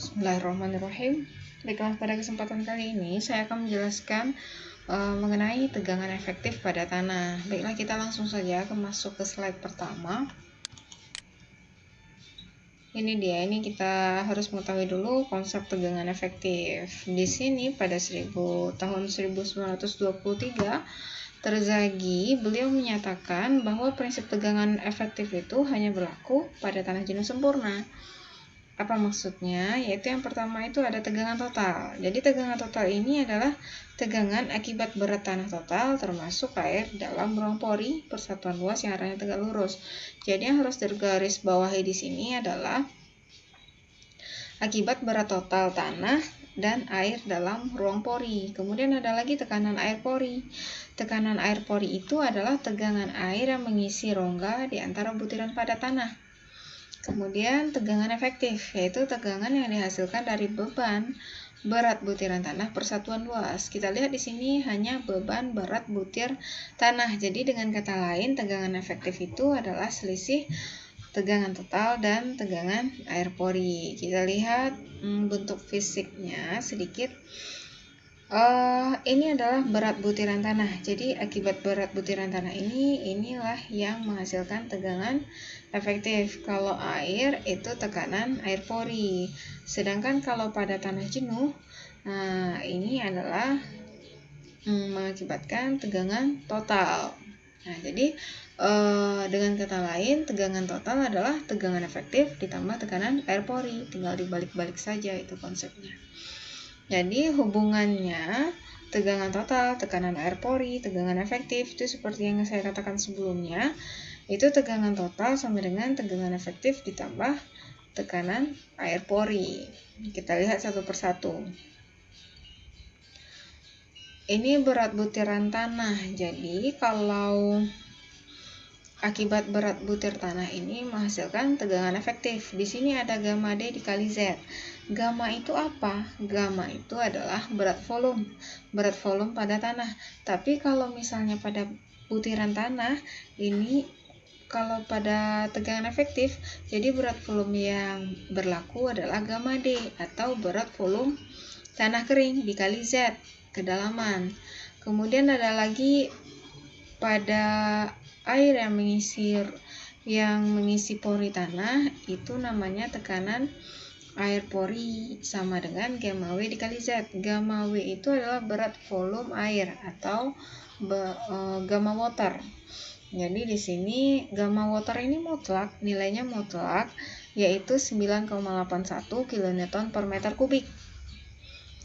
Bismillahirrahmanirrahim. Baiklah, pada kesempatan kali ini saya akan menjelaskan mengenai tegangan efektif pada tanah. Baiklah, kita langsung saja masuk ke slide pertama. Ini dia, ini kita harus mengetahui dulu konsep tegangan efektif. Di sini pada tahun 1923 Terzaghi, beliau menyatakan bahwa prinsip tegangan efektif itu hanya berlaku pada tanah jenuh sempurna. Apa maksudnya? Yaitu yang pertama itu ada tegangan total. Jadi tegangan total ini adalah tegangan akibat berat tanah total termasuk air dalam ruang pori persatuan luas yang arahnya tegak lurus. Jadi yang harus digaris bawahi di sini adalah akibat berat total tanah dan air dalam ruang pori. Kemudian ada lagi tekanan air pori. Tekanan air pori itu adalah tegangan air yang mengisi rongga di antara butiran padat tanah. Kemudian tegangan efektif, yaitu tegangan yang dihasilkan dari beban berat butiran tanah persatuan luas. Kita lihat di sini hanya beban berat butir tanah. Jadi dengan kata lain, tegangan efektif itu adalah selisih tegangan total dan tegangan air pori. Kita lihat bentuk fisiknya sedikit. Ini adalah berat butiran tanah. Jadi akibat berat butiran tanah inilah yang menghasilkan tegangan efektif. Kalau air itu tekanan air pori. Sedangkan kalau pada tanah jenuh, ini adalah mengakibatkan tegangan total. Nah, jadi dengan kata lain, tegangan total adalah tegangan efektif ditambah tekanan air pori. Tinggal dibalik-balik saja itu konsepnya. Jadi hubungannya tegangan total, tekanan air pori, tegangan efektif itu seperti yang saya katakan sebelumnya. Itu tegangan total sama dengan tegangan efektif ditambah tekanan air pori. Kita lihat satu persatu. Ini berat butiran tanah. Jadi kalau akibat berat butir tanah ini menghasilkan tegangan efektif. Di sini ada gamma D dikali Z. Gamma itu apa? Gamma itu adalah berat volume pada tanah. Tapi kalau misalnya pada butiran tanah, ini kalau pada tegangan efektif, jadi berat volume yang berlaku adalah gamma D atau berat volume tanah kering dikali Z, kedalaman. Kemudian ada lagi pada air yang mengisi pori tanah, itu namanya tekanan air pori sama dengan gamma W dikali Z. Gamma W itu adalah berat volume air atau gamma water. Jadi di sini gamma water ini mutlak, nilainya mutlak, yaitu 9,81 kN per meter kubik.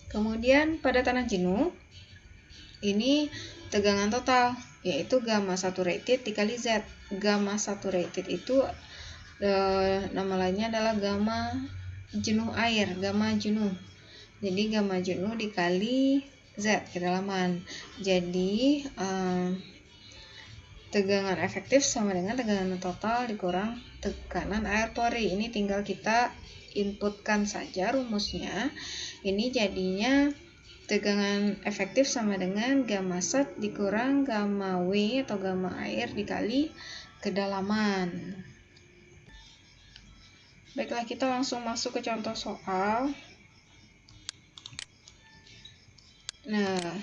Kemudian pada tanah jenuh, ini tegangan total, yaitu gamma saturated dikali Z. Gamma saturated itu nama lainnya adalah gamma jenuh air, gamma jenuh. Jadi gamma jenuh dikali Z, kedalaman. Jadi tegangan efektif sama dengan tegangan total dikurang tekanan air pori. Ini tinggal kita inputkan saja rumusnya. Ini jadinya tegangan efektif sama dengan gamma sat dikurang gamma W atau gamma air dikali kedalaman. Baiklah, kita langsung masuk ke contoh soal. Nah,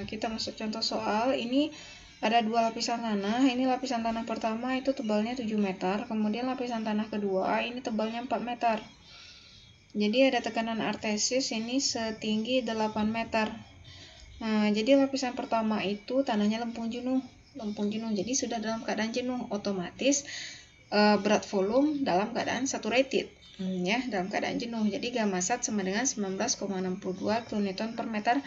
kita masuk contoh soal. Ini ada dua lapisan tanah. Ini lapisan tanah pertama itu tebalnya 7 meter. Kemudian lapisan tanah kedua ini tebalnya 4 meter. Jadi ada tekanan artesis ini setinggi 8 meter. Nah, jadi lapisan pertama itu tanahnya lempung jenuh. Jadi sudah dalam keadaan jenuh, otomatis berat volume dalam keadaan saturated, dalam keadaan jenuh. Jadi gamma sat sama dengan 19,62 kN per meter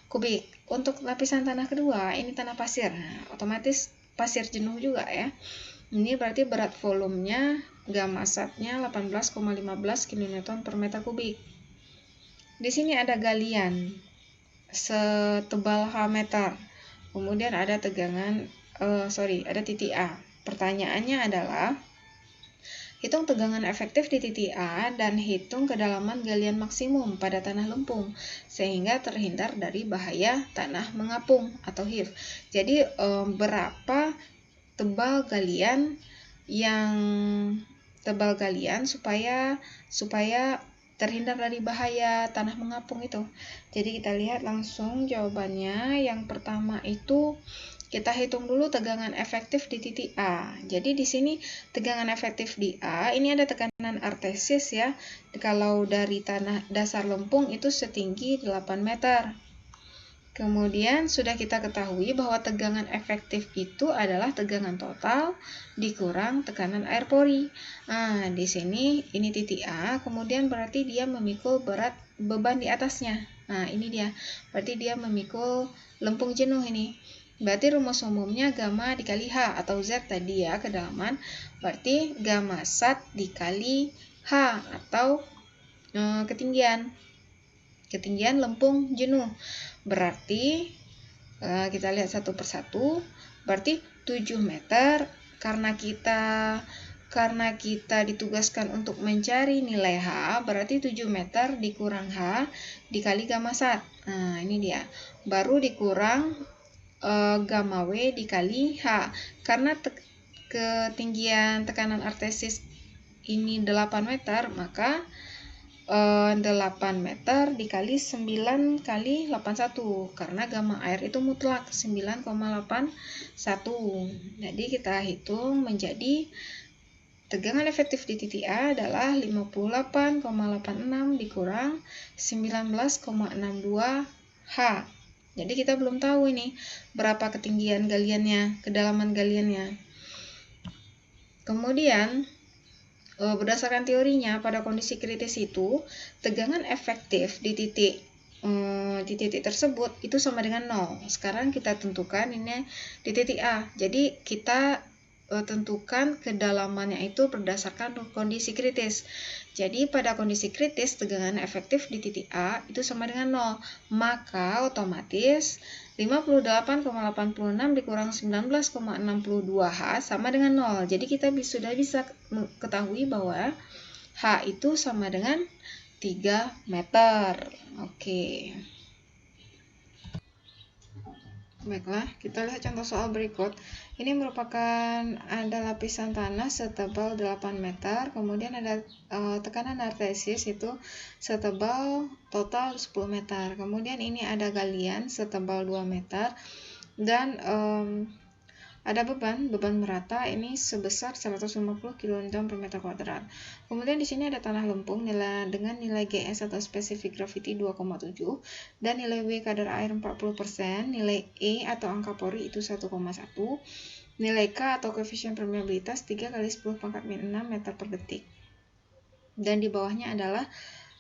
kubik. Untuk lapisan tanah kedua ini tanah pasir, otomatis pasir jenuh juga ya. Ini berarti berat volumenya gamma satnya 18,15 kN per meter kubik. Di sini ada galian setebal H meter. Kemudian ada ada titik A. Pertanyaannya adalah hitung tegangan efektif di titik A dan hitung kedalaman galian maksimum pada tanah lempung sehingga terhindar dari bahaya tanah mengapung atau HIF. Jadi berapa tebal galian yang tebal galian supaya terhindar dari bahaya tanah mengapung itu. Jadi kita lihat langsung jawabannya. Yang pertama itu kita hitung dulu tegangan efektif di titik A. Jadi di sini tegangan efektif di A, ini ada tekanan artesis ya. Kalau dari tanah dasar lempung itu setinggi 8 meter. Kemudian sudah kita ketahui bahwa tegangan efektif itu adalah tegangan total dikurang tekanan air pori. Nah, di sini ini titik A, kemudian berarti dia memikul beban di atasnya. Nah, ini dia. Berarti dia memikul lempung jenuh ini. Berarti rumus umumnya gamma dikali H atau Z tadi ya, kedalaman. Berarti gamma sat dikali H atau ketinggian lempung jenuh. Berarti kita lihat satu persatu. Berarti 7 meter karena kita ditugaskan untuk mencari nilai H, berarti 7 meter dikurang H dikali gamma sat. Nah, ini dia. Baru dikurang gamma W dikali H. Karena ketinggian tekanan artesis ini 8 meter, maka 8 meter dikali 9 kali 81 karena gamma air itu mutlak 9,81. Jadi kita hitung menjadi tegangan efektif di titik A adalah 58,86 dikurang 19,62 H. Jadi kita belum tahu ini berapa ketinggian galiannya, kedalaman galiannya. Kemudian berdasarkan teorinya, pada kondisi kritis itu tegangan efektif di titik tersebut itu sama dengan 0. Sekarang kita tentukan ini di titik A. Jadi kita tentukan kedalamannya itu berdasarkan kondisi kritis. Jadi pada kondisi kritis tegangan efektif di titik A itu sama dengan 0. Maka otomatis 58,86 dikurang 19,62 H sama dengan 0. Jadi kita sudah bisa ketahui bahwa H itu sama dengan 3 meter. Oke. Baiklah, kita lihat contoh soal berikut. Ini merupakan ada lapisan tanah setebal 8 meter, kemudian ada tekanan artesis itu setebal total 10 meter. Kemudian ini ada galian setebal 2 meter dan ada beban merata ini sebesar 150 kN per meter kuadrat. Kemudian di sini ada tanah lempung dengan nilai GS atau specific gravity 2,7 dan nilai W kadar air 40%, nilai E atau angka pori itu 1,1, nilai K atau koefisien permeabilitas 3 kali 10⁻⁶ meter per detik. Dan di bawahnya adalah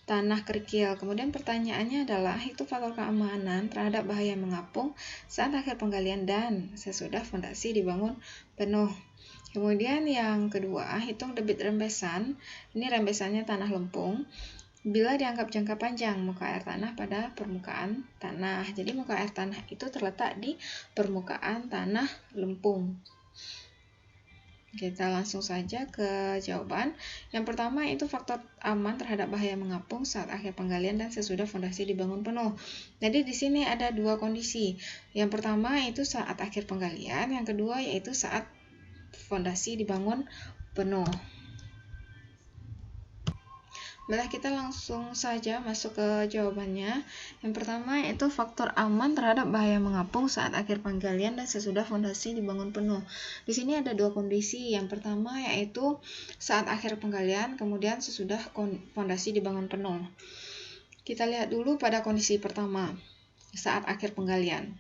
tanah kerikil. Kemudian pertanyaannya adalah itu faktor keamanan terhadap bahaya mengapung saat akhir penggalian dan sesudah fondasi dibangun penuh. Kemudian yang kedua, hitung debit rembesan. Ini rembesannya tanah lempung. Bila dianggap jangka panjang muka air tanah pada permukaan tanah. Jadi muka air tanah itu terletak di permukaan tanah lempung. Kita langsung saja ke jawaban. Yang pertama itu faktor aman terhadap bahaya mengapung saat akhir penggalian dan sesudah fondasi dibangun penuh. Jadi di sini ada dua kondisi. Yang pertama itu saat akhir penggalian, yang kedua yaitu saat fondasi dibangun penuh. Baiklah, kita langsung saja masuk ke jawabannya. Yang pertama yaitu faktor aman terhadap bahaya mengapung saat akhir penggalian dan sesudah fondasi dibangun penuh. Di sini ada dua kondisi. Yang pertama yaitu saat akhir penggalian, kemudian sesudah fondasi dibangun penuh. Kita lihat dulu pada kondisi pertama, saat akhir penggalian.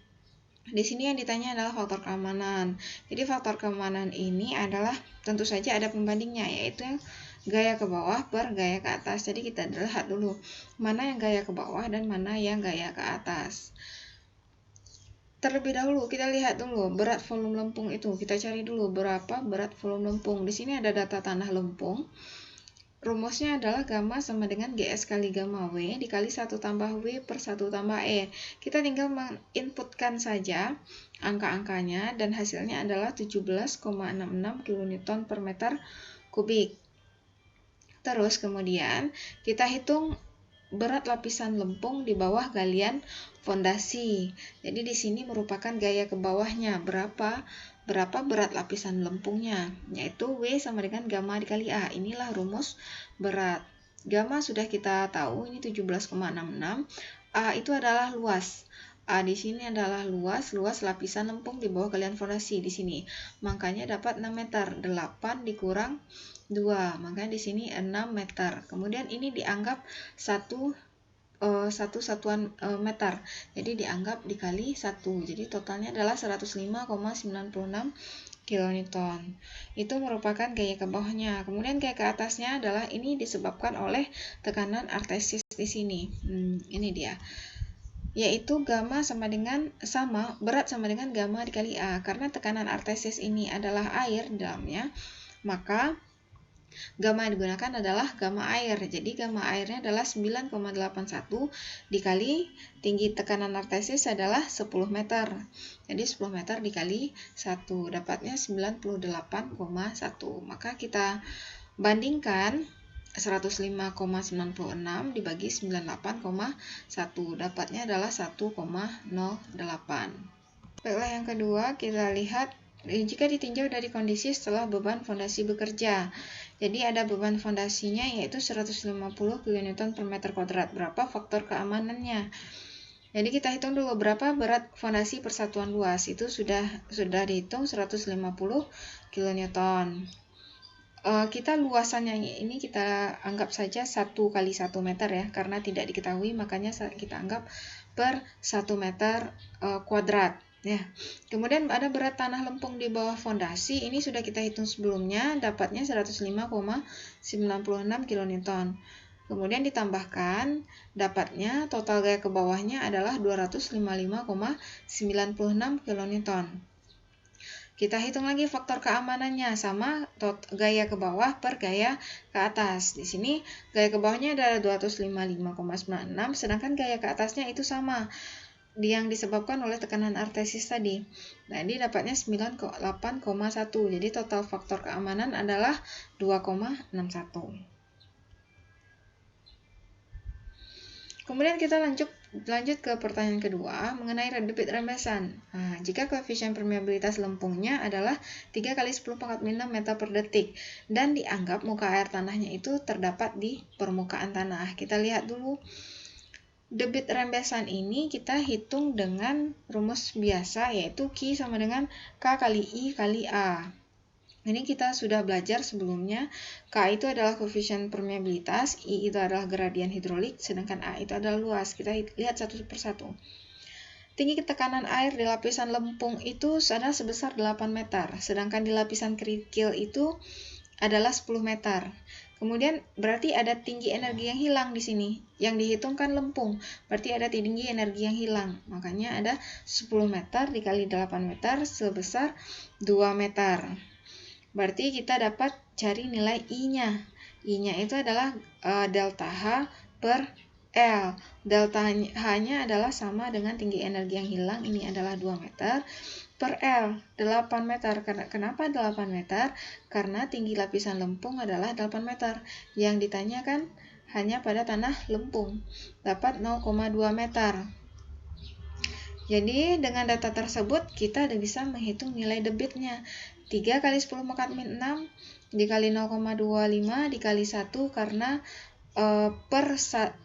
Di sini yang ditanya adalah faktor keamanan. Jadi faktor keamanan ini adalah tentu saja ada pembandingnya, yaitu gaya ke bawah per gaya ke atas. Jadi kita lihat dulu mana yang gaya ke bawah dan mana yang gaya ke atas. Terlebih dahulu kita lihat dulu berat volume lempung itu. Kita cari dulu berapa berat volume lempung. Di sini ada data tanah lempung. Rumusnya adalah gamma sama dengan GS kali gamma W dikali 1 tambah W per 1 tambah E. Kita tinggal menginputkan saja angka-angkanya dan hasilnya adalah 17,66 kN per meter kubik. Terus kemudian kita hitung berat lapisan lempung di bawah galian fondasi. Jadi di sini merupakan gaya ke bawahnya, berapa berapa berat lapisan lempungnya, yaitu W sama dengan gamma dikali A. Inilah rumus berat. Gamma sudah kita tahu, ini 17,66. A itu adalah luas. A di sini adalah luas lapisan lempung di bawah galian fondasi di sini. Makanya dapat 6 meter. 8 dikurang 2, makanya di sini 6 meter. Kemudian ini dianggap satu satuan meter. Jadi dianggap dikali 1. Jadi totalnya adalah 105,96 kilonewton. Itu merupakan gaya ke bawahnya. Kemudian gaya ke atasnya adalah ini disebabkan oleh tekanan artesis di sini. Ini dia. Yaitu gamma berat sama dengan gamma dikali A. Karena tekanan artesis ini adalah air di dalamnya, maka gamma yang digunakan adalah gamma air. Jadi gamma airnya adalah 9,81 dikali tinggi tekanan artesis adalah 10 meter. Jadi 10 meter dikali 1 dapatnya 98,1. Maka kita bandingkan 105,96 dibagi 98,1 dapatnya adalah 1,08. Baiklah, yang kedua kita lihat jika ditinjau dari kondisi setelah beban fondasi bekerja. Jadi ada beban fondasinya yaitu 150 kN per meter kuadrat. Berapa faktor keamanannya? Jadi kita hitung dulu berapa berat fondasi persatuan luas. Itu sudah dihitung 150 kN. Kita luasannya ini kita anggap saja 1 kali 1 meter ya, karena tidak diketahui makanya kita anggap per 1 meter kuadrat ya. Kemudian ada berat tanah lempung di bawah fondasi, ini sudah kita hitung sebelumnya, dapatnya 105,96 kilonewton. Kemudian ditambahkan dapatnya total gaya ke bawahnya adalah 255,96 kilonewton. Kita hitung lagi faktor keamanannya sama gaya ke bawah per gaya ke atas. Di sini gaya ke bawahnya adalah 255,96, sedangkan gaya ke atasnya itu sama yang disebabkan oleh tekanan artesis tadi. Nah, ini dapatnya 98,1. Jadi total faktor keamanan adalah 2,61. Kemudian kita lanjut ke pertanyaan kedua mengenai debit rembesan. Nah, jika koefisien permeabilitas lempungnya adalah 3 kali 10 pangkat minus meter per detik dan dianggap muka air tanahnya itu terdapat di permukaan tanah. Kita lihat dulu debit rembesan ini kita hitung dengan rumus biasa yaitu Q sama dengan K kali I kali A. Ini kita sudah belajar sebelumnya. K itu adalah koefisien permeabilitas, I itu adalah gradien hidrolik, sedangkan A itu adalah luas. Kita lihat satu persatu. Tinggi tekanan air di lapisan lempung itu adalah sebesar 8 meter, sedangkan di lapisan kerikil itu adalah 10 meter. Kemudian berarti ada tinggi energi yang hilang di sini. Yang dihitungkan lempung, berarti ada tinggi energi yang hilang. Makanya ada 10 meter dikali 8 meter sebesar 2 meter. Berarti kita dapat cari nilai I-nya. I-nya itu adalah delta H per L. Delta H-nya adalah sama dengan tinggi energi yang hilang, ini adalah 2 meter, per L, 8 meter. Kenapa 8 meter? Karena tinggi lapisan lempung adalah 8 meter. Yang ditanyakan hanya pada tanah lempung. Dapat 0,2 meter. Jadi dengan data tersebut kita bisa menghitung nilai debitnya. 3 kali 10 pangkat min 6 dikali 0,25 dikali 1 karena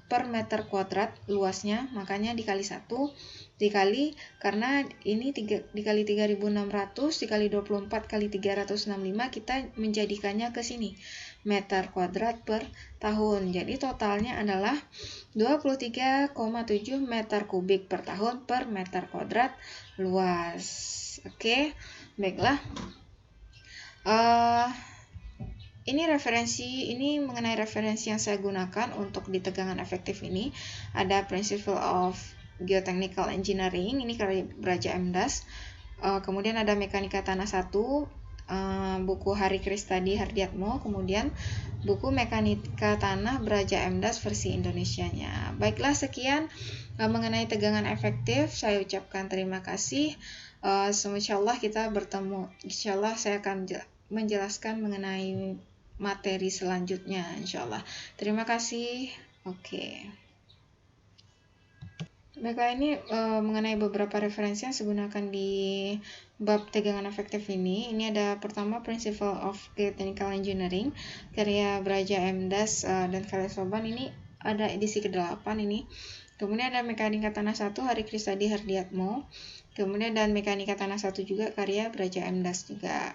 per meter kuadrat luasnya, makanya dikali 1 dikali karena ini dikali 3600 dikali 24 kali 365 kita menjadikannya ke sini meter kuadrat per tahun. Jadi totalnya adalah 23,7 meter kubik per tahun per meter kuadrat luas. Oke, baiklah. Ini mengenai referensi yang saya gunakan untuk di tegangan efektif ini. Ada Principle of Geotechnical Engineering, ini karya Braja Emdas. Kemudian ada Mekanika Tanah 1, buku Hari Kristadi Hardiatmo, kemudian buku Mekanika Tanah Braja Emdas versi Indonesianya. Baiklah, sekian mengenai tegangan efektif. Saya ucapkan terima kasih. Insyaallah kita bertemu. Insyaallah saya akan menjelaskan mengenai materi selanjutnya. Insyaallah. Terima kasih. Oke. Baiklah, ini mengenai beberapa referensi yang saya gunakan di bab tegangan efektif ini ada pertama Principle of Technical Engineering karya Braja M. Das dan Felix Soban, ini ada edisi ke-8 ini. Kemudian ada Mekanika Tanah 1 Hari Krisadi Hardiatmo. Kemudian dan Mekanika Tanah 1 juga karya Braja M. Das juga.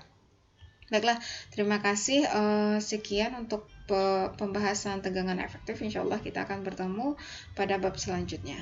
Baiklah, terima kasih. Sekian untuk pembahasan tegangan efektif. Insya Allah kita akan bertemu pada bab selanjutnya.